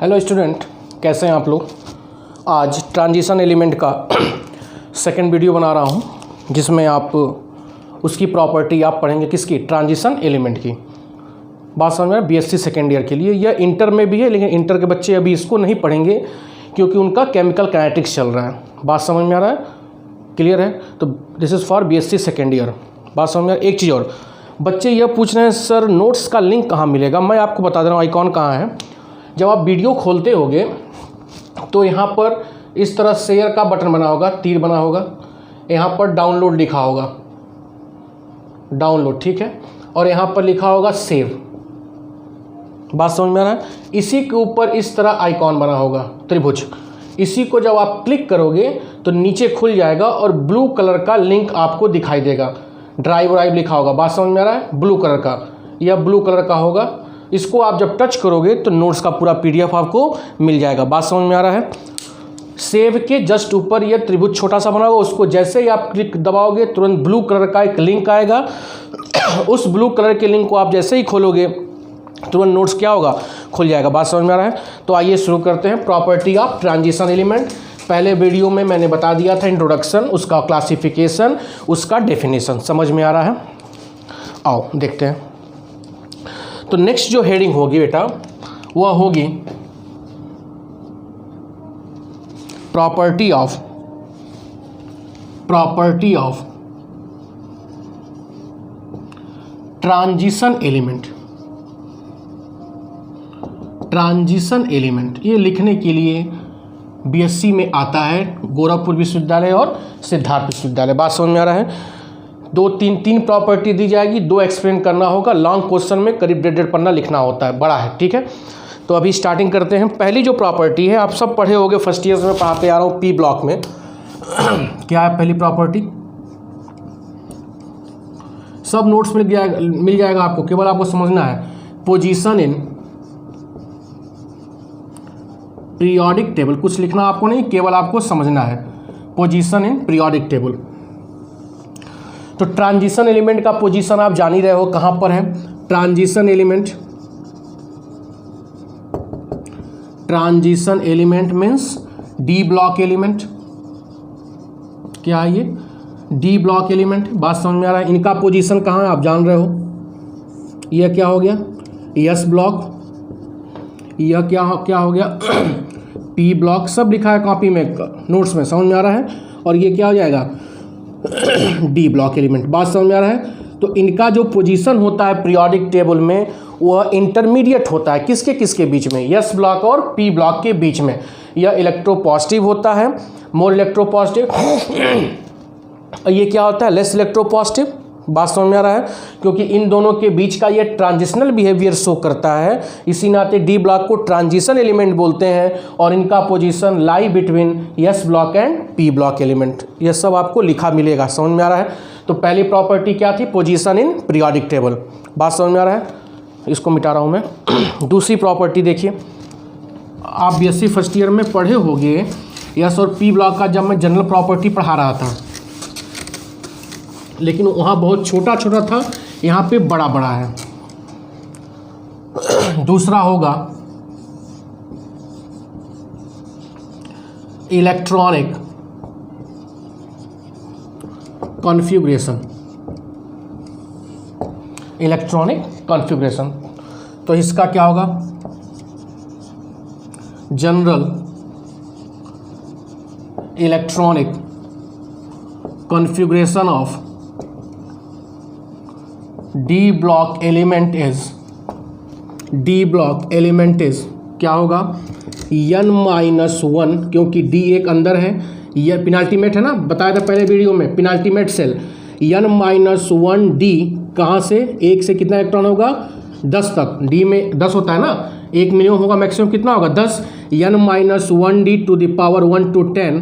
Hello student, कैसे हैं आप लोग। आज ट्रांजिशन एलिमेंट का सेकंड वीडियो बना रहा हूं, जिसमें आप उसकी प्रॉपर्टी आप पढ़ेंगे। किसकी? ट्रांजिशन एलिमेंट की। बात समझ में आया? बीएससी सेकेंड ईयर के लिए। यह इंटर में भी है, लेकिन इंटर के बच्चे अभी इसको नहीं पढ़ेंगे क्योंकि उनका केमिकल काइनेटिक्स चल रहा है। बात समझ में आ रहा है? क्लियर है? तो this is for BSc second year. बात समझ में आ रहा है? एक चीज़ और, बच्चे यह पूछ रहे हैं सर नोट्स का लिंक कहाँ मिलेगा। मैं आपको बता दे रहा हूँ आइकॉन कहाँ है। जब आप वीडियो खोलते होगे तो यहाँ पर इस तरह शेयर का बटन बना होगा, तीर बना होगा, यहाँ पर डाउनलोड लिखा होगा, डाउनलोड, ठीक है, और यहाँ पर लिखा होगा सेव। बात समझ में आ रहा है? इसी के ऊपर इस तरह आइकॉन बना होगा त्रिभुज। इसी को जब आप क्लिक करोगे तो नीचे खुल जाएगा और ब्लू कलर का लिंक आपको दिखाई देगा। ड्राइव लिखा होगा। बात समझ में आ रहा है? ब्लू कलर का, यह ब्लू कलर का होगा। इसको आप जब टच करोगे तो नोट्स का पूरा पीडीएफ आपको मिल जाएगा। बात समझ में आ रहा है? सेव के जस्ट ऊपर यह त्रिभुज छोटा सा बना होगा, उसको जैसे ही आप क्लिक दबाओगे तुरंत ब्लू कलर का एक लिंक आएगा। उस ब्लू कलर के लिंक को आप जैसे ही खोलोगे तुरंत नोट्स क्या होगा? खुल जाएगा। बात समझ में आ रहा है? तो आइए शुरू करते हैं। Property of transition element. पहले वीडियो में मैंने बता दिया था इंट्रोडक्शन, उसका क्लासिफिकेशन, उसका डेफिनेशन। समझ में आ रहा है? आओ देखते हैं। तो नेक्स्ट जो हेडिंग होगी बेटा वह होगी property of transition element. Transition element ये लिखने के लिए बीएससी में आता है गोरखपुर विश्वविद्यालय और सिद्धार्थ विश्वविद्यालय। बात समझ में आ रहा है? तीन प्रॉपर्टी दी जाएगी, 2 एक्सप्लेन करना होगा। लॉन्ग क्वेश्चन में करीब 1.5 पन्ना लिखना होता है, बड़ा है, ठीक है। तो अभी स्टार्टिंग करते हैं। पहली जो प्रॉपर्टी है आप सब पढ़े होंगे, फर्स्ट ईयर में पढ़ाते आ रहा हूँ पी ब्लॉक में। क्या है पहली प्रॉपर्टी? सब नोट्स मिल जाएगा आपको, केवल आपको समझना है। Position in periodic table. कुछ लिखना आपको नहीं, केवल आपको समझना है। Position in periodic table. तो ट्रांजिशन एलिमेंट का पोजीशन आप जान ही रहे हो कहां पर है। Transition element means D block element. क्या है ये? D block element. बात समझ में आ रहा है? इनका पोजीशन कहाँ है आप जान रहे हो। यह क्या हो गया? S block. यह क्या हो गया? P block. सब लिखा है कॉपी में, नोट्स में। समझ में आ रहा है? और ये क्या हो जाएगा? D block element. बात समझ में आ रहा है? तो इनका जो पोजीशन होता है पीरियोडिक टेबल में वह इंटरमीडिएट होता है। किसके बीच में? एस ब्लॉक और पी ब्लॉक के बीच में। यह इलेक्ट्रोपॉजिटिव होता है, मोर इलेक्ट्रोपॉजिटिव। ये क्या होता है? Less electropositive. बात समझ में आ रहा है? क्योंकि इन दोनों के बीच का ये ट्रांजिशनल बिहेवियर शो करता है, इसी नाते डी ब्लॉक को ट्रांजिशन एलिमेंट बोलते हैं। और इनका position lie between S block and P block element. ये सब आपको लिखा मिलेगा। समझ में आ रहा है? तो पहली प्रॉपर्टी क्या थी? Position in periodic table. बात समझ में आ रहा है? इसको मिटा रहा हूँ मैं। दूसरी प्रॉपर्टी देखिए, आप बीएससी फर्स्ट ईयर में पढ़े होंगे एस और पी ब्लॉक का, जब मैं जनरल प्रॉपर्टी पढ़ा रहा था, लेकिन वहाँ बहुत छोटा छोटा था, यहाँ पे बड़ा बड़ा है। दूसरा होगा इलेक्ट्रॉनिक कॉन्फ़िगरेशन। इलेक्ट्रॉनिक कॉन्फ़िगरेशन, तो इसका क्या होगा? General electronic configuration of D block element is क्या होगा? n-1, क्योंकि d एक अंदर है, यह पिनाल्टीमेट है ना, बताया था पहले वीडियो में, पिनाल्टीमेट सेल। n-1d कहाँ से? 1 से कितना इलेक्ट्रॉन होगा? 10 तक। d में 10 होता है ना, 1 मिनिमम होगा, मैक्सिमम कितना होगा? 10। n-1d to the power 1 to 10,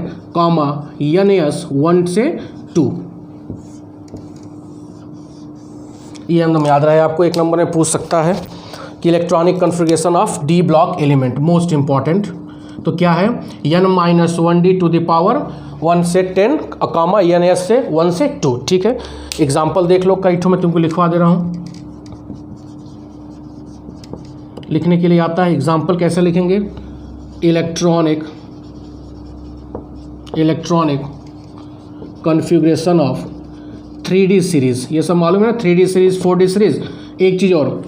ns 1 से 2। ये एकदम याद रहे आपको, एक नंबर में पूछ सकता है कि electronic configuration of D block element, most important. तो क्या है? n-1d टू द पावर 1 से 10, ns से 1 से 2। ठीक है, एग्जाम्पल देख लो, कई ठो मैं तुमको लिखवा दे रहा हूँ, लिखने के लिए आता है। एग्जाम्पल कैसे लिखेंगे? Electronic configuration of 3D series, ये सब मालूम है ना, 3D सीरीज़ 4D सीरीज़। एक चीज़ और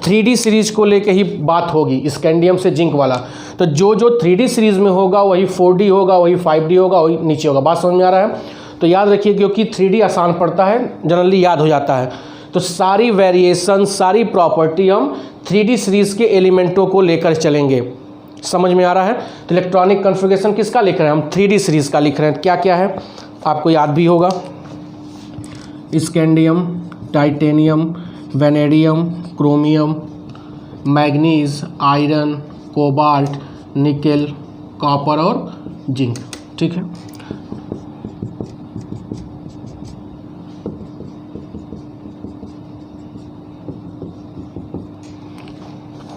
3D सीरीज़ को लेके ही बात होगी, स्कैंडियम से जिंक वाला। तो जो जो 3D सीरीज़ में होगा वही 4D होगा, वही 5D होगा, वही नीचे होगा। बात समझ में आ रहा है? तो याद रखिए, क्योंकि 3D आसान पड़ता है, जनरली याद हो जाता है। तो सारी वेरिएशन, सारी प्रॉपर्टी हम 3D सीरीज़ के एलिमेंटों को लेकर चलेंगे। समझ में आ रहा है? तो इलेक्ट्रॉनिक कॉन्फ़िगरेशन किसका लिख रहे हैं हम? 3D सीरीज़ का लिख रहे हैं। क्या क्या है आपको याद भी होगा, scandium, titanium, vanadium, chromium, manganese, iron, cobalt, nickel, copper और जिंक। ठीक है,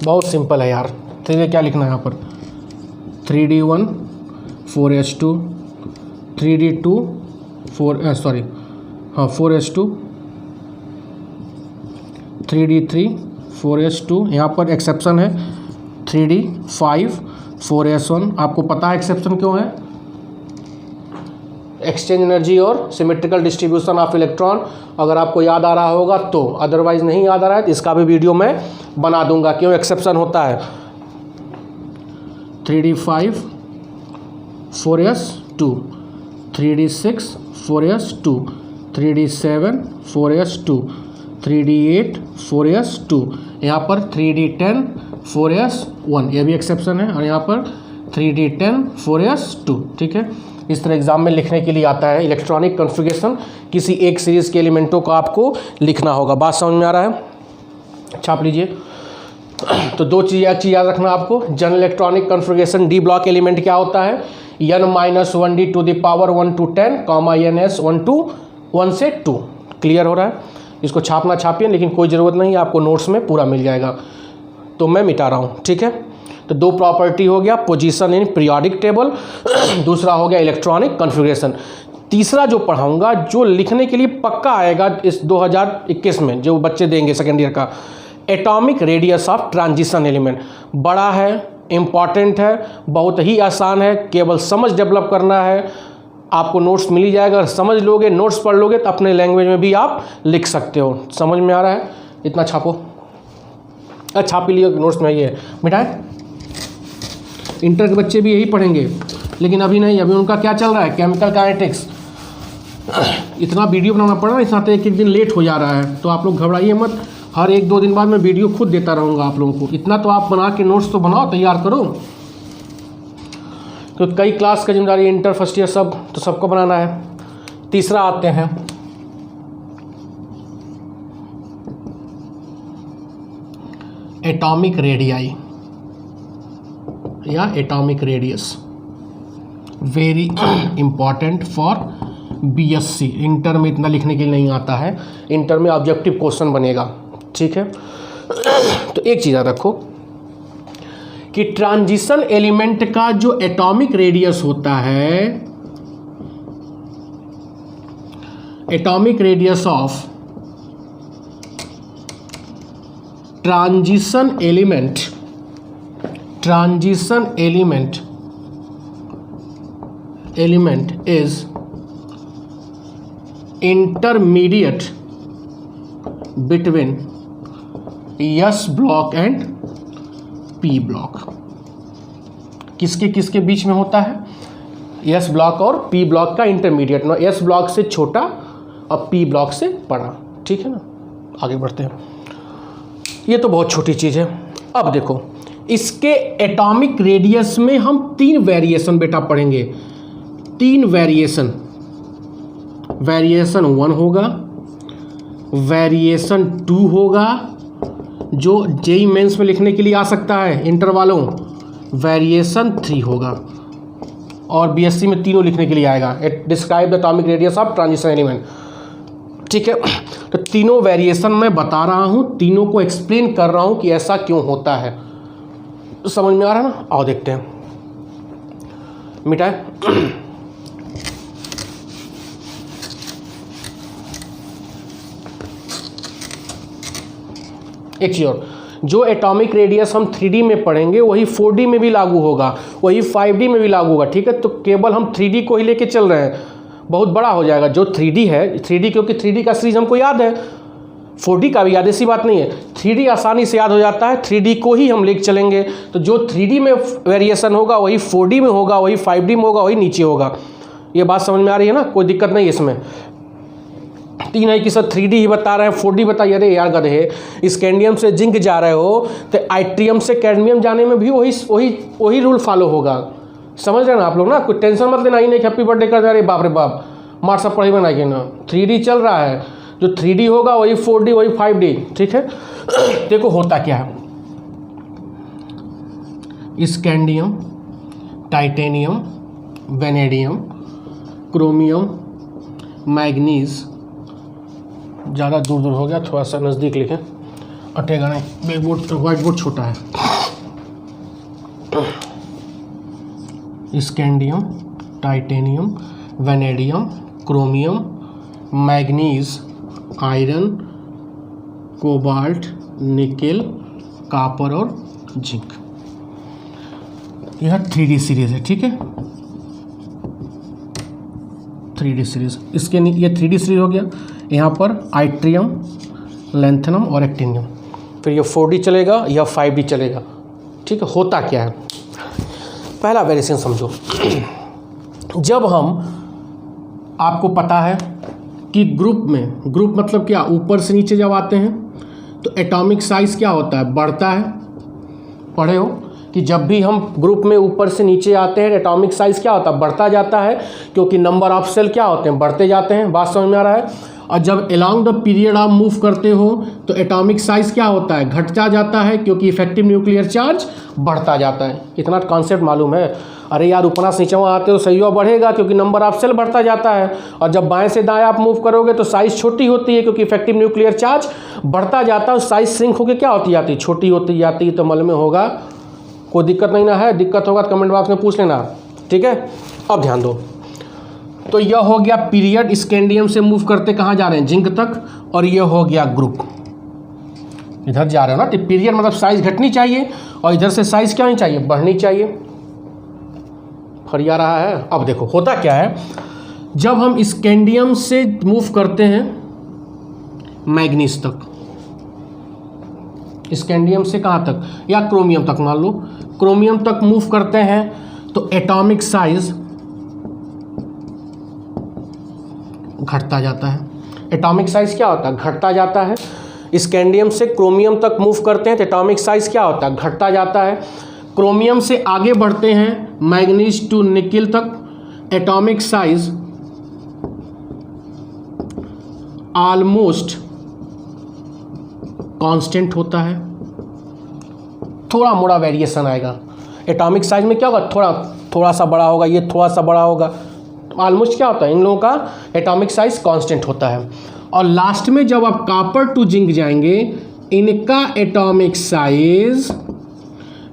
बहुत सिंपल है यार। तो क्या लिखना है यहाँ पर? 3D1 4H2, 3D2 4H2, 3D3 4H2। यहाँ पर एक्सेप्शन है 3D5 4S1। आपको पता है एक्सेप्शन क्यों है? एक्सचेंज एनर्जी और सिमेट्रिकल डिस्ट्रीब्यूशन ऑफ इलेक्ट्रॉन, अगर आपको याद आ रहा होगा तो। अदरवाइज नहीं याद आ रहा है तो इसका भी वीडियो मैं बना दूंगा, क्यों एक्सेप्शन होता है। 3D5 4S2, 3D6 4S2, 3D7 4S2, 3D8 4S2, यहाँ पर 3D10 4S1, ये भी एक्सेप्शन है। और यहाँ पर 3D10 4S2। ठीक है, इस तरह एग्जाम में लिखने के लिए आता है। इलेक्ट्रॉनिक कॉन्फ़िगरेशन किसी एक सीरीज़ के एलिमेंटों को आपको लिखना होगा। बात समझ में आ रहा है? छाप लीजिए। तो दो चीज़, एक चीज़ याद रखना आपको, general electronic configuration D block element क्या होता है? n-1d to the power 1 to 10, ns 1 to 1 से 2। क्लियर हो रहा है? इसको छापना छापिए, लेकिन कोई ज़रूरत नहीं है, आपको नोट्स में पूरा मिल जाएगा, तो मैं मिटा रहा हूँ। ठीक है, तो दो प्रॉपर्टी हो गया, पोजीशन इन पीरियोडिक टेबल, दूसरा हो गया इलेक्ट्रॉनिक कॉन्फ़िगरेशन। तीसरा जो पढ़ाऊंगा, जो लिखने के लिए पक्का आएगा इस 2021 में, जो बच्चे देंगे सेकेंड ईयर का, atomic radius of transition element. बड़ा है, इम्पॉर्टेंट है, बहुत ही आसान है, केवल समझ डेवलप करना है। आपको नोट्स मिल ही जाएगा, अगर समझ लोगे, नोट्स पढ़ लोगे तो अपने लैंग्वेज में भी आप लिख सकते हो। समझ में आ रहा है? इतना छापो, छाप ही लियो, नोट्स में ये है मिटाए। इंटर के बच्चे भी यही पढ़ेंगे, लेकिन अभी नहीं, अभी उनका क्या चल रहा है? Chemical kinetics. इतना वीडियो बनाना पड़ रहा है, इस नाते एक एक दिन लेट हो जा रहा है, तो आप लोग घबराइए मत। हर 1-2 दिन बाद मैं वीडियो खुद देता रहूँगा आप लोगों को। इतना तो आप बना के नोट्स तो बनाओ, तैयार करो, क्योंकि कई क्लास का जिम्मेदारी इंटर फर्स्ट ईयर सब, तो सबको बनाना है। तीसरा आते हैं एटॉमिक रेडियाई या atomic radius. Very important for BSc. Inter में इतना लिखने के लिए नहीं आता है, इंटर में ऑब्जेक्टिव क्वेश्चन बनेगा। ठीक है, तो एक चीज़ याद रखो कि ट्रांजिशन एलिमेंट का जो एटॉमिक रेडियस होता है, atomic radius of transition element is intermediate between S block and P block। किसके किसके बीच में होता है? S ब्लॉक और P ब्लॉक का इंटरमीडिएट ना, S ब्लॉक से छोटा और P ब्लॉक से बड़ा। ठीक है ना, आगे बढ़ते हैं। ये तो बहुत छोटी चीज़ है। अब देखो, इसके एटॉमिक रेडियस में हम 3 वेरिएशन बेटा पढ़ेंगे। 3 वेरिएशन, वेरिएशन 1 होगा, वेरिएशन 2 होगा, जो जेई मेंस में लिखने के लिए आ सकता है इंटर वालों, वेरिएशन 3 होगा, और बीएससी में तीनों लिखने के लिए आएगा। Describe the atomic radius of transition element. ठीक है, तो तीनों वेरिएशन मैं बता रहा हूँ, तीनों को एक्सप्लेन कर रहा हूँ कि ऐसा क्यों होता है। समझ में आ रहा है ना? आओ देखते हैं, मिटाए। एक चीज़ और, जो एटॉमिक रेडियस हम 3D में पढ़ेंगे वही 4D में भी लागू होगा, वही 5D में भी लागू होगा। ठीक है, तो केवल हम 3D को ही लेके चल रहे हैं, बहुत बड़ा हो जाएगा। जो 3D है, 3D क्योंकि 3D का सीरीज हमको याद है, 4D का भी याद, ऐसी बात नहीं है। 3D आसानी से याद हो जाता है, 3D को ही हम लेके चलेंगे। तो जो 3D में वेरिएशन होगा वही 4D में होगा, वही 5D में होगा, वही नीचे होगा। ये बात समझ में आ रही है ना, कोई दिक्कत नहीं इसमें। तीन है कि सर 3D ही बता रहे हैं, 4D बताइए। अरे यार गधे, स्कैंडियम से जिंक जा रहे हो तो आइट्रियम से कैडमियम जाने में भी वही रूल फॉलो होगा। समझ रहे हैं ना आप लोग ना, कोई टेंशन मत लेना ही नहीं, हैप्पी बर्थडे कर दे रहे बाप रे बाप, मार सब पढ़े बनाइए ना। 3D चल रहा है, जो 3D होगा वही 4D वही 5D। ठीक है, देखो होता क्या है, scandium, titanium, vanadium, chromium, manganese, ज़्यादा दूर दूर हो गया, थोड़ा सा नज़दीक लिखें, अटेगा नहीं, ब्लैक बोर्ड व्हाइट बोर्ड छोटा है। Scandium, titanium, vanadium, chromium, manganese, iron, cobalt, nickel, copper और जिंक। यह 3D सीरीज है। ठीक है, 3D सीरीज, इसके ये 3D सीरीज हो गया। यहाँ पर आइट्रियम, लैंथेनम और एक्टिनियम। फिर ये 4D चलेगा या 5D चलेगा। ठीक है, होता क्या है, पहला वेरिएशन समझो। जब हम, आपको पता है कि ग्रुप में, ग्रुप मतलब क्या, ऊपर से नीचे जब आते हैं तो एटॉमिक साइज क्या होता है, बढ़ता है। पढ़े हो कि जब भी हम ग्रुप में ऊपर से नीचे आते हैं एटॉमिक साइज क्या होता है, बढ़ता जाता है, क्योंकि नंबर ऑफ सेल क्या होते हैं, बढ़ते जाते हैं। बात समझ में आ रहा है। और जब अलोंग द पीरियड आप मूव करते हो तो एटॉमिक साइज क्या होता है, घटता जाता है, क्योंकि इफेक्टिव न्यूक्लियर चार्ज बढ़ता जाता है। इतना कॉन्सेप्ट मालूम है। अरे यार, ऊपर से नीचे आते हो सही बढ़ेगा, क्योंकि नंबर ऑफ सेल बढ़ता जाता है। और जब बाएं से दाएं आप मूव करोगे तो साइज छोटी होती है, क्योंकि इफेक्टिव न्यूक्लियर चार्ज बढ़ता जाता है, साइज श्रिंक होकर क्या होती जाती है, छोटी होती जाती है। तो मल में होगा, कोई दिक्कत नहीं ना है, दिक्कत होगा तो कमेंट बॉक्स में पूछ लेना। ठीक है, अब ध्यान दो। तो यह हो गया पीरियड, स्कैंडियम से मूव करते कहाँ जा रहे हैं, जिंक तक। और यह हो गया ग्रुप, इधर जा रहे हो ना। तो पीरियड मतलब साइज घटनी चाहिए, और इधर से साइज क्या नहीं चाहिए, बढ़नी चाहिए। फरिया रहा है। अब देखो होता क्या है, जब हम स्कैंडियम से मूव करते हैं मैग्नीज तक, स्कैंडियम से कहाँ तक, या क्रोमियम तक, मान लो क्रोमियम तक मूव करते हैं, तो एटॉमिक साइज घटता जाता है। एटॉमिक साइज क्या होता है, घटता जाता है। स्कैंडियम से क्रोमियम तक मूव करते हैं तो एटॉमिक साइज क्या होता है, घटता जाता है। क्रोमियम से आगे बढ़ते हैं मैग्नीज टू निकेल तक, एटॉमिक साइज ऑलमोस्ट कांस्टेंट होता है, थोड़ा मोड़ा वेरिएशन आएगा। एटॉमिक साइज में क्या होगा, थोड़ा सा बड़ा होगा, ये थोड़ा सा बड़ा होगा। ऑलमोस्ट क्या होता है, इन लोगों का एटॉमिक साइज कांस्टेंट होता है। और लास्ट में जब आप कॉपर टू जिंक जाएंगे, इनका एटॉमिक साइज,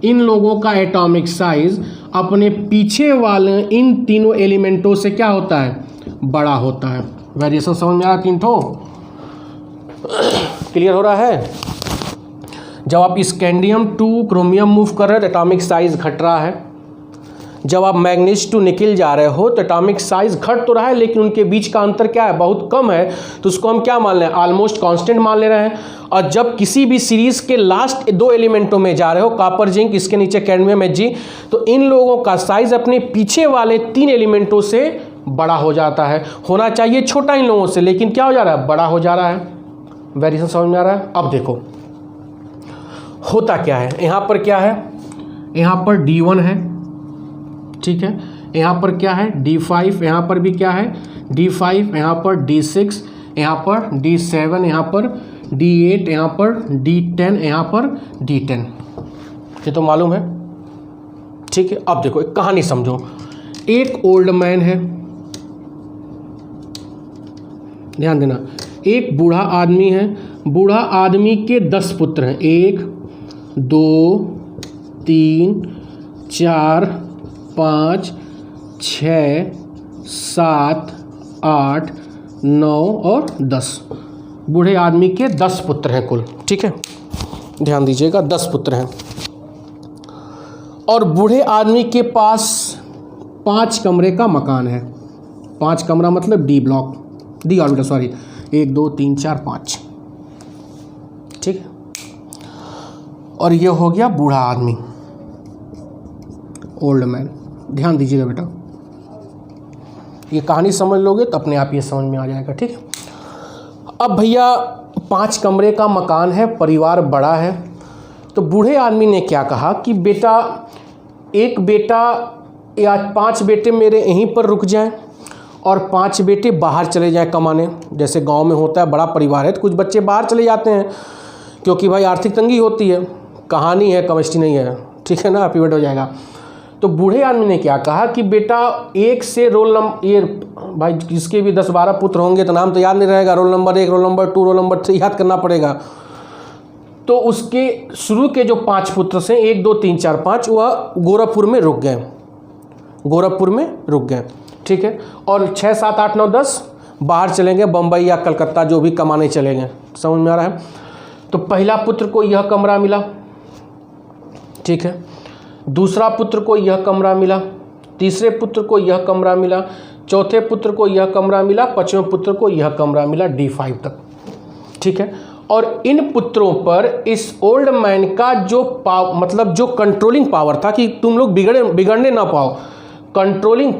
इन लोगों का एटॉमिक साइज अपने पीछे वाले इन तीनों एलिमेंटों से क्या होता है, बड़ा होता है। वेरिएशन समझ में आ रहा, तीन ठो क्लियर हो रहा है। जब आप स्कैंडियम टू क्रोमियम मूव कर रहे हो तो एटॉमिक साइज घट रहा है। जब आप मैग्नीज टू निकेल जा रहे हो तो एटॉमिक साइज घट तो रहा है, लेकिन उनके बीच का अंतर क्या है, बहुत कम है, तो उसको हम क्या मान रहे हैं, ऑलमोस्ट कांस्टेंट मान ले रहे हैं। और जब किसी भी सीरीज के लास्ट दो एलिमेंटों में जा रहे हो, कॉपर जिंक, इसके नीचे कैडमियम Hg, तो इन लोगों का साइज अपने पीछे वाले तीन एलिमेंटों से बड़ा हो जाता है। होना चाहिए छोटा इन लोगों से, लेकिन क्या हो जा रहा है, बड़ा हो जा रहा है। वेरिएशन समझ में आ रहा है। अब देखो होता क्या है, यहाँ पर क्या है, यहाँ पर D1 है, ठीक है, यहाँ पर क्या है D5, यहाँ पर भी क्या है D5, यहाँ पर D6, यहाँ पर D7, यहाँ पर D8, यहाँ पर D10, यहाँ पर D10। ये तो मालूम है, ठीक है। अब देखो एक कहानी समझो। एक ओल्ड मैन है, ध्यान देना, एक बूढ़ा आदमी है। बूढ़ा आदमी के 10 पुत्र हैं, 1 2 3 4 5 6 7 8 9 और 10। बूढ़े आदमी के 10 पुत्र हैं कुल, ठीक है। ध्यान दीजिएगा 10 पुत्र हैं और बूढ़े आदमी के पास 5 कमरे का मकान है। 5 कमरा मतलब D block, D orbital, sorry 1 2 3 4 5, ठीक है। और ये हो गया बूढ़ा आदमी, ओल्ड मैन। ध्यान दीजिएगा बेटा, ये कहानी समझ लोगे तो अपने आप ये समझ में आ जाएगा, ठीक है। अब भैया 5 कमरे का मकान है, परिवार बड़ा है, तो बूढ़े आदमी ने क्या कहा कि बेटा, एक बेटा या 5 बेटे मेरे यहीं पर रुक जाएं और 5 बेटे बाहर चले जाएं कमाने। जैसे गांव में होता है, बड़ा परिवार है तो कुछ बच्चे बाहर चले जाते हैं क्योंकि भाई आर्थिक तंगी होती है। कहानी है, केमिस्ट्री नहीं है, ठीक है ना, हैप्पी बर्थडे हो जाएगा। तो बूढ़े आदमी ने क्या कहा कि बेटा एक से रोल नंबर, ये भाई जिसके भी 10-12 पुत्र होंगे तो नाम तो याद नहीं रहेगा, roll number 1, roll number 2, roll number 3 याद करना पड़ेगा। तो उसके शुरू के जो 5 पुत्र से 1 2 3 4 5 वह गोरखपुर में रुक गए, गोरखपुर में रुक गए, ठीक है। और 6 7 8 9 10 बाहर चले गए, बम्बई या कलकत्ता जो भी कमाने चले गए। समझ में आ रहा है। तो पहला पुत्र को यह कमरा मिला, ठीक है। दूसरा पुत्र को यह कमरा मिला, तीसरे पुत्र को यह कमरा मिला, चौथे पुत्र को यह कमरा मिला, 5वें पुत्र को यह कमरा मिला, D5 तक, ठीक है। और इन पुत्रों पर इस ओल्ड मैन का जो मतलब जो कंट्रोलिंग पावर था कि तुम लोग बिगड़ने ना पाओ, कंट्रोलिंग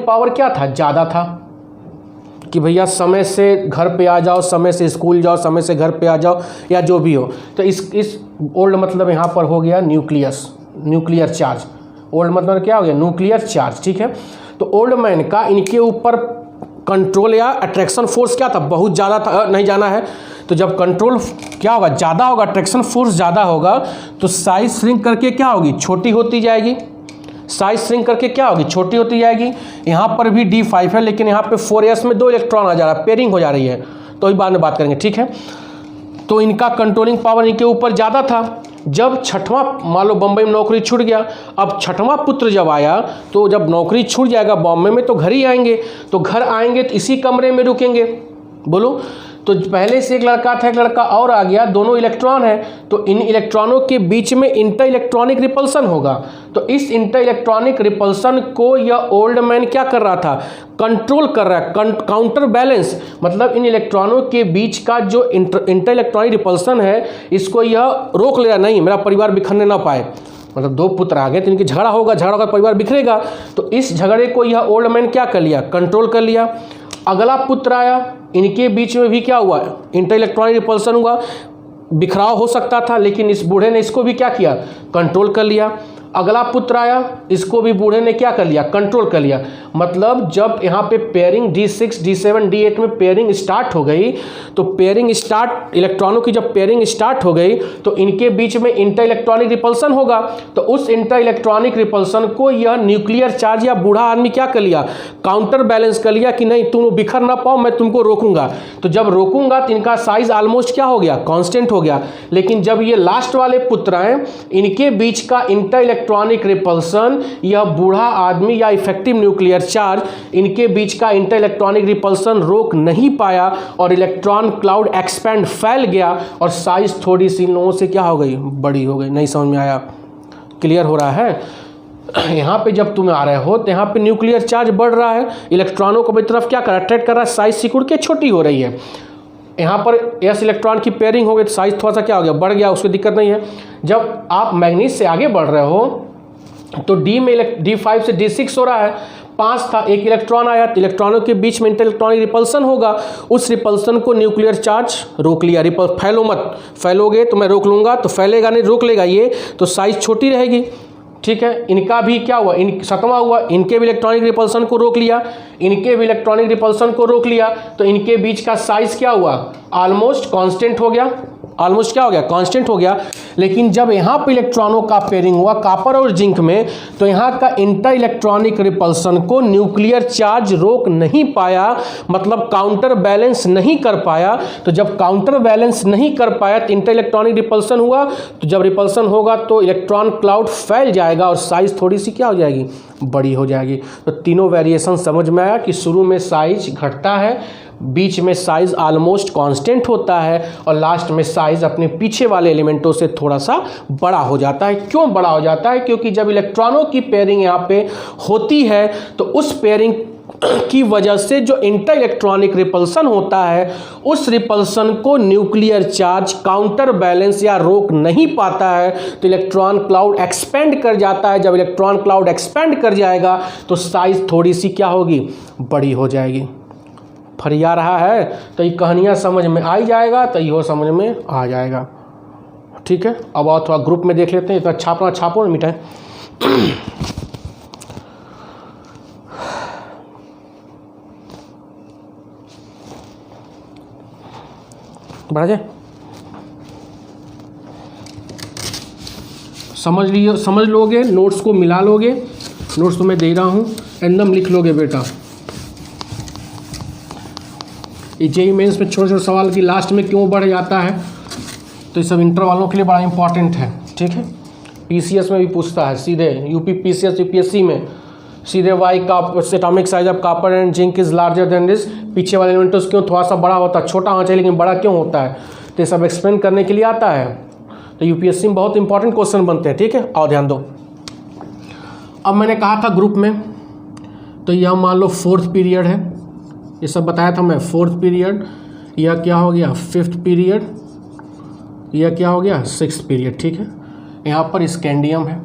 पावर क्या था, ज़्यादा था कि भैया समय से घर पे आ जाओ, समय से स्कूल जाओ, समय से घर पे आ जाओ, या जो भी हो। तो इस ओल्ड मतलब यहाँ पर हो गया न्यूक्लियर चार्ज। ओल्ड मतलब क्या हो गया, न्यूक्लियर चार्ज, ठीक है। तो ओल्ड मैन का इनके ऊपर कंट्रोल या अट्रैक्शन फोर्स क्या था, बहुत ज़्यादा था। नहीं जाना है तो जब कंट्रोल क्या होगा, ज़्यादा होगा, अट्रैक्शन फोर्स ज़्यादा होगा तो साइज श्रिंक करके क्या होगी, छोटी होती जाएगी। साइज श्रिंक करके क्या होगी, छोटी होती जाएगी। यहाँ पर भी D5 है लेकिन यहाँ पे 4s में 2 इलेक्ट्रॉन आ जा रहा है, पेयरिंग हो जा रही है, तो ही बाद में बात करेंगे, ठीक है। तो इनका कंट्रोलिंग पावर इनके ऊपर ज़्यादा था। जब 6वां, मान लो बम्बई में नौकरी छूट गया, अब 6वां पुत्र जब आया तो जब नौकरी छूट जाएगा बॉम्बे में तो घर ही आएंगे, तो घर आएंगे तो इसी कमरे में रुकेंगे। बोलो, तो पहले से एक लड़का था, एक लड़का और आ गया, दोनों इलेक्ट्रॉन है, तो इन इलेक्ट्रॉनों के बीच में इंटर इलेक्ट्रॉनिक रिपल्सन होगा। तो इस इंटर इलेक्ट्रॉनिक रिपल्सन को यह ओल्ड मैन क्या कर रहा था, कंट्रोल कर रहा है, काउंटर बैलेंस, मतलब इन इलेक्ट्रॉनों के बीच का जो इंटर इलेक्ट्रॉनिक रिपल्सन है इसको यह रोक ले रहा, नहीं मेरा परिवार बिखरने ना पाए। मतलब 2 पुत्र आ गए तो इनकी झगड़ा होगा, झगड़ा होगा परिवार बिखरेगा, तो इस झगड़े को यह ओल्ड मैन क्या कर लिया, कंट्रोल कर लिया। अगला पुत्र आया, इनके बीच में भी क्या हुआ, इंटर इलेक्ट्रॉनिक रिपल्सन हुआ, बिखराव हो सकता था लेकिन इस बूढ़े ने इसको भी क्या किया, कंट्रोल कर लिया। अगला पुत्र आया, इसको भी बूढ़े ने क्या कर लिया, कंट्रोल कर लिया। मतलब जब यहाँ पे पेयरिंग D6 D7 D8 में पेयरिंग स्टार्ट हो गई, तो पेयरिंग स्टार्ट, इलेक्ट्रॉनों की जब पेयरिंग स्टार्ट हो गई तो इनके बीच में इंटर इलेक्ट्रॉनिक रिपल्सन होगा, तो उस इंटर इलेक्ट्रॉनिक रिपल्सन को यह न्यूक्लियर चार्ज या बूढ़ा आदमी क्या कर लिया, काउंटर बैलेंस कर लिया कि नहीं तुम बिखर ना पाओ, मैं तुमको रोकूंगा। तो जब रोकूंगा तो इनका साइज ऑलमोस्ट क्या हो गया, कांस्टेंट हो गया। लेकिन जब ये लास्ट वाले पुत्र आए, इनके बीच का इंटर इलेक्ट्रॉनिक रिपल्सन, यह बूढ़ा आदमी या इफेक्टिव न्यूक्लियर चार्ज, इनके बीच का इंटर इलेक्ट्रॉनिक रिपल्सन रोक नहीं पाया और इलेक्ट्रॉन क्लाउड एक्सपैंड फैल गया और साइज थोड़ी सी इन लोगों से क्या हो गई, बड़ी हो गई। नहीं समझ में आया, क्लियर हो रहा है। यहाँ पे जब तुम आ रहे हो तो यहाँ पे न्यूक्लियर चार्ज बढ़ रहा है, इलेक्ट्रॉनों को भी तरफ क्या कर रहा है, अट्रैक्ट कर रहा है, साइज सिकुड़ के छोटी हो रही है। यहाँ पर s इलेक्ट्रॉन की पेयरिंग हो गई तो साइज थोड़ा सा क्या हो गया, बढ़ गया, उसकी दिक्कत नहीं है। जब आप मैग्नीज से आगे बढ़ रहे हो तो D में D5 से D6 हो रहा है, 5 था, एक इलेक्ट्रॉन आया, तो इलेक्ट्रॉनों के बीच में इंटर इलेक्ट्रॉनिक रिपल्सन होगा, उस रिपल्सन को न्यूक्लियर चार्ज रोक लिया। फैलो मत, फैलोगे तो मैं रोक लूँगा, तो फैलेगा नहीं, रोक लेगा ये, तो साइज छोटी रहेगी, ठीक है। इनका भी क्या हुआ, 7वां हुआ, इनके भी इलेक्ट्रॉनिक रिपल्सन को रोक लिया, इनके भी इलेक्ट्रॉनिक रिपल्सन को रोक लिया, तो इनके बीच का साइज क्या हुआ, ऑलमोस्ट कांस्टेंट हो गया, ऑलमोस्ट क्या हो गया, कांस्टेंट हो गया। लेकिन जब यहाँ पे इलेक्ट्रॉनों का पेयरिंग हुआ कॉपर और जिंक में, तो यहाँ का इंटर इलेक्ट्रॉनिक रिपल्सन को न्यूक्लियर चार्ज रोक नहीं पाया, मतलब काउंटर बैलेंस नहीं कर पाया। तो जब काउंटर बैलेंस नहीं कर पाया तो इंटर इलेक्ट्रॉनिक रिपल्सन हुआ, तो जब रिपल्सन होगा तो इलेक्ट्रॉन क्लाउड फैल जाएगा और साइज थोड़ी सी क्या हो जाएगी, बड़ी हो जाएगी। तो तीनों वेरिएशन समझ में आया कि शुरू में साइज घटता है, बीच में साइज ऑलमोस्ट कांस्टेंट होता है और लास्ट में साइज अपने पीछे वाले एलिमेंटों से थोड़ा सा बड़ा हो जाता है। क्यों बड़ा हो जाता है? क्योंकि जब इलेक्ट्रॉनों की पेयरिंग यहाँ पे होती है तो उस पेयरिंग की वजह से जो इंटर इलेक्ट्रॉनिक रिपल्सन होता है, उस रिपल्सन को न्यूक्लियर चार्ज काउंटर बैलेंस या रोक नहीं पाता है, तो इलेक्ट्रॉन क्लाउड एक्सपेंड कर जाता है। जब इलेक्ट्रॉन क्लाउड एक्सपेंड कर जाएगा तो साइज थोड़ी सी क्या होगी, बड़ी हो जाएगी। फरिया रहा है तो ये कहानियाँ समझ में आ ही जाएगा, तो यो समझ में आ जाएगा। ठीक है, अब और थोड़ा ग्रुप में देख लेते हैं। इतना छापो ना मिटाए। बढ़ा जाए, समझ लोगे, नोट्स को मिला लोगे। नोट्स तो मैं दे रहा हूँ, एकदम लिख लोगे बेटा। ये जेईई मेंस में छोटे छोटे सवाल की लास्ट में क्यों बढ़ जाता है, तो ये सब इंटर वालों के लिए बड़ा इंपॉर्टेंट है। ठीक है, पीसीएस में भी पूछता है सीधे, यूपी पीसीएस यूपीएससी में सीधे वाई का atomic size of copper and zinc is larger than this, पीछे वाले एलिमेंट्स क्यों थोड़ा सा बड़ा होता है, छोटा होना चाहिए लेकिन बड़ा क्यों होता है, तो ये सब एक्सप्लेन करने के लिए आता है। तो यूपीएससी में बहुत इंपॉर्टेंट क्वेश्चन बनते हैं। ठीक है, और ध्यान दो। अब मैंने कहा था ग्रुप में, तो यह मान लो 4th पीरियड है, ये सब बताया था मैं। 4th पीरियड, यह क्या हो गया 5th पीरियड, यह क्या हो गया 6th पीरियड। ठीक है, यहाँ पर स्कैंडियम है,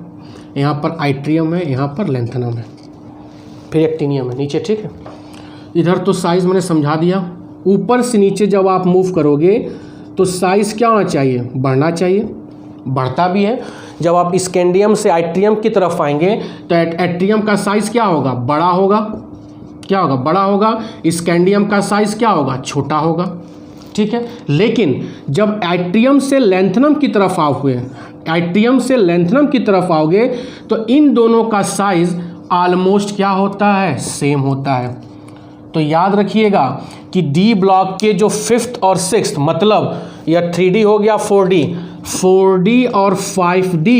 यहाँ पर आइट्रियम है, यहाँ पर लेंथनम है, फिर एक्टिनियम है नीचे। ठीक है, इधर तो साइज मैंने समझा दिया। ऊपर से नीचे जब आप मूव करोगे तो साइज क्या होना चाहिए, बढ़ना चाहिए, बढ़ता भी है। जब आप स्कैंडियम से आइट्रियम की तरफ आएंगे तो एट्रियम का साइज क्या होगा, बड़ा होगा। क्या होगा, बड़ा होगा। स्कैंडियम का साइज क्या होगा, छोटा होगा। ठीक है, लेकिन जब आइट्रियम से लेंथनम की तरफ आओगे, आइट्रियम से लेंथनम की तरफ आओगे तो इन दोनों का साइज ऑलमोस्ट क्या होता है, सेम होता है। तो याद रखिएगा कि डी ब्लॉक के जो 5th और 6th, मतलब यह 3D हो गया 4D, 4D और 5D,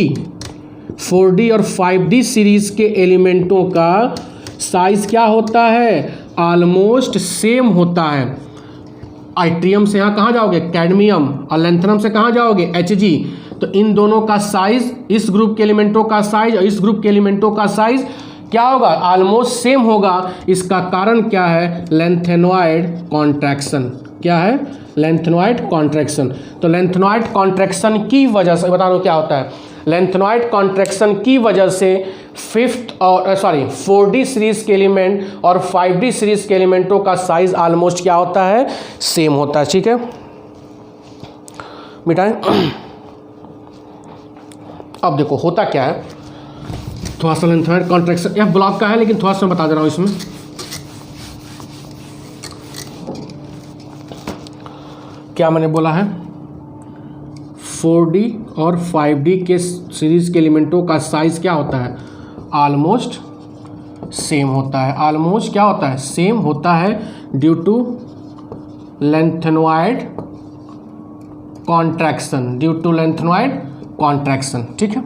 4D और 5D सीरीज के एलिमेंटों का साइज क्या होता है, ऑलमोस्ट सेम होता है। आइट्रियम से यहाँ कहाँ जाओगे, कैडमियम, और लेंथनम से कहाँ जाओगे, Hg। तो इन दोनों का साइज, इस ग्रुप के एलिमेंटों का साइज और इस ग्रुप के एलिमेंटों का साइज क्या होगा, ऑलमोस्ट सेम होगा। इसका कारण क्या है, लेंथेनॉइड कॉन्ट्रैक्शन। क्या है, लेंथेनॉइड कॉन्ट्रैक्शन। तो लेंथेनॉइड कॉन्ट्रैक्शन की वजह से बता दो क्या होता है, लेंथेनॉइड कॉन्ट्रैक्शन की वजह से 4D सीरीज के एलिमेंट और 5D सीरीज के एलिमेंटों का साइज ऑलमोस्ट क्या होता है, सेम होता है। ठीक है, मिटाएं। अब देखो होता क्या है, थोड़ा सा लेंथेनॉइड कॉन्ट्रैक्शन F ब्लॉक का है, लेकिन थोड़ा सा बता दे रहा हूँ इसमें। क्या मैंने बोला है, 4D और 5D के सीरीज के एलिमेंटों का साइज क्या होता है, ऑलमोस्ट सेम होता है। ऑलमोस्ट क्या होता है, सेम होता है, due to lanthanoid contraction, due to lanthanoid contraction. ठीक है,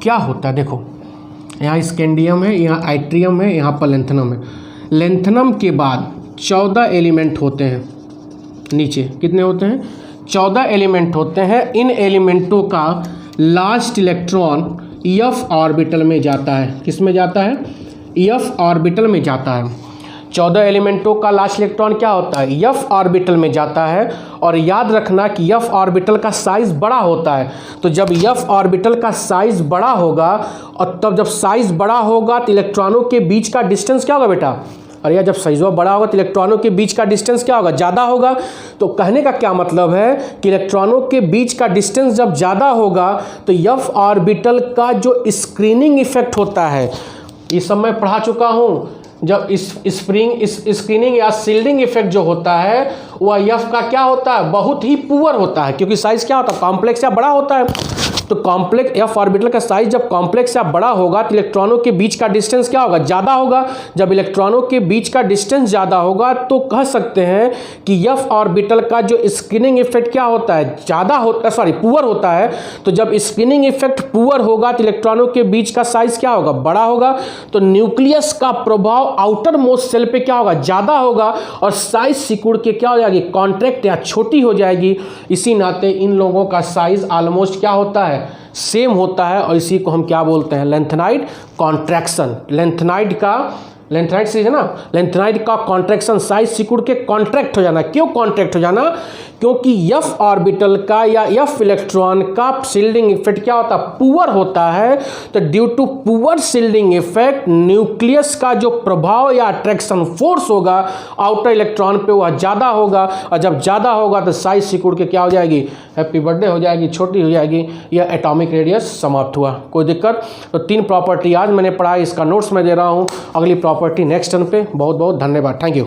क्या होता है देखो, यहाँ स्कैंडियम है, यहाँ आइट्रियम है, यहाँ पर लेंथनम है। लेंथनम के बाद 14 एलिमेंट होते हैं, नीचे कितने होते हैं, 14 एलिमेंट होते हैं। इन एलिमेंटों का लास्ट इलेक्ट्रॉन F ऑर्बिटल में जाता है। किस में जाता है, F ऑर्बिटल में जाता है। 14 एलिमेंटों का लास्ट इलेक्ट्रॉन क्या होता है, F ऑर्बिटल में जाता है। और याद रखना कि F ऑर्बिटल का साइज बड़ा होता है। तो जब F ऑर्बिटल का साइज बड़ा होगा, और तब जब साइज बड़ा होगा तो इलेक्ट्रॉनों के बीच का डिस्टेंस क्या होगा बेटा, और यह जब साइज बड़ा होगा तो इलेक्ट्रॉनों के बीच का डिस्टेंस क्या होगा, ज़्यादा होगा। तो कहने का क्या मतलब है कि इलेक्ट्रॉनों के बीच का डिस्टेंस जब ज़्यादा होगा तो F ऑर्बिटल का जो स्क्रीनिंग इफेक्ट होता है, ये सब मैं पढ़ा चुका हूँ। जब स्क्रीनिंग या शील्डिंग इफेक्ट जो होता है, वह एफ का क्या होता है, बहुत ही पुअर होता है, क्योंकि साइज क्या होता है, कॉम्प्लेक्स या बड़ा होता है। तो कॉम्प्लेक्स एफ ऑर्बिटल का साइज जब कॉम्प्लेक्स या बड़ा होगा तो इलेक्ट्रॉनों के बीच का डिस्टेंस क्या होगा, ज़्यादा होगा। जब इलेक्ट्रॉनों के बीच का डिस्टेंस ज़्यादा होगा तो कह सकते हैं कि एफ ऑर्बिटल का जो स्क्रीनिंग इफेक्ट क्या होता है, ज़्यादा होता है, सॉरी पुअर होता है। तो जब स्क्रीनिंग इफेक्ट पुअर होगा तो इलेक्ट्रॉनों के बीच का साइज क्या होगा, बड़ा होगा। तो न्यूक्लियस का प्रभाव आउटर मोस्ट सेल पे क्या होगा, ज़्यादा होगा, और साइज सिकुड़ के क्या हो जाएगी, कॉन्ट्रैक्ट या छोटी हो जाएगी। इसी नाते इन लोगों का साइज ऑलमोस्ट क्या होता है, सेम होता है, और इसी को हम क्या बोलते हैं, लेंथेनाइड कॉन्ट्रैक्शन। लेंथेनाइड से है ना, लेंथेनाइड का कॉन्ट्रैक्शन, साइज सिकुड़ के कॉन्ट्रैक्ट हो जाना। क्यों कॉन्ट्रैक्ट हो जाना, क्योंकि एफ ऑर्बिटल का या एफ इलेक्ट्रॉन का शिल्डिंग इफेक्ट क्या होता है, पुअर होता है। तो due to poor shielding effect nucleus का जो प्रभाव या अट्रैक्शन फोर्स होगा आउटर इलेक्ट्रॉन पे वह ज़्यादा होगा, और जब ज़्यादा होगा तो साइज सिकुड़ के क्या हो जाएगी, हैप्पी बर्थडे हो जाएगी, छोटी हो जाएगी, या एटॉमिक रेडियस समाप्त हुआ। कोई दिक्कत। तो 3 प्रॉपर्टी आज मैंने पढ़ा, इसका नोट्स मैं दे रहा हूँ, अगली प्रॉपर्टी नेक्स्ट टर्न पे। बहुत बहुत धन्यवाद, थैंक यू।